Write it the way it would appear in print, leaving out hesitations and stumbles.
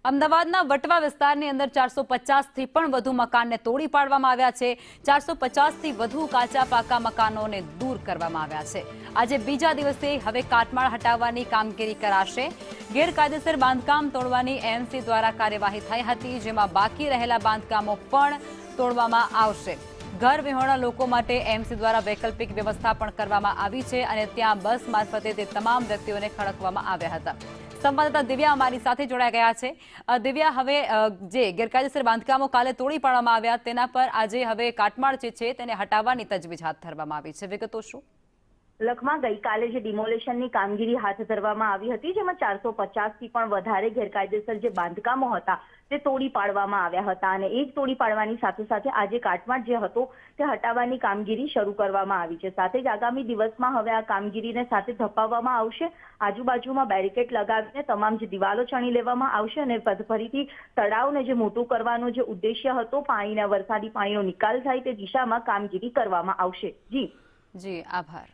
અમદાવાદના વટવા વિસ્તારની અંદર 450થી પણ વધુ મકાનને તોડી પાડવામાં આવ્યા છે। 450થી વધુ કાચા પાકા મકાનોને દૂર કરવામાં આવ્યા છે। આજે બીજા દિવસે હવે કાટમાળ હટાવવાની કામગીરી કરાશે। ગેરકાયદેસર બાંધકામ તોડવાની એએમસી દ્વારા કાર્યવાહી થઈ હતી, જેમાં બાકી રહેલા બાંધકામો પણ તોડવામાં આવશે। ઘર વિહોણા લોકો માટે એએમસી દ્વારા વૈકલ્પિક વ્યવસ્થા પણ કરવામાં આવી છે અને ત્યાં બસ મારફતે તે તમામ વ્યક્તિઓને ખડકવામાં આવ્યા હતા। સંવાદદાતા દિવ્યા અમારી સાથે જોડાઈ ગયા છે। દિવ્યા, હવે જે ગેરકાયદેસર બાંધકામો કાલે તોડી પાડવામાં આવ્યા તેના પર આજે હવે કાટમાળ જે છે તેને હટાવવાની તજવીજ હાથ ધરવામાં આવી છે। વિગતો શું? લખમાં ગઈકાલે જે ડિમોલેશનની કામગીરી હાથ ધરવામાં આવી હતી, જેમાં 450થી પણ વધારે ગેરકાયદેસર જે બાંધકામો હતા તે તોડી પાડવામાં આવ્યા હતા અને એ જ તોડી પાડવાની સાથે સાથે આજે કાટમાળ જે હતો તે હટાવવાની કામગીરી શરૂ કરવામાં આવી છે। સાથે જ આગામી દિવસમાં હવે આ કામગીરીને સાથે ધપાવવામાં આવશે। આજુબાજુમાં બેરિકેડ લગાવીને તમામ જે દિવાલો ચણી લેવામાં આવશે અને ફરીથી તળાવને જે મોટું કરવાનો જે ઉદ્દેશ્ય હતો, વરસાદી પાણીનો નિકાલ થાય તે દિશામાં કામગીરી કરવામાં આવશે। જી, આભાર।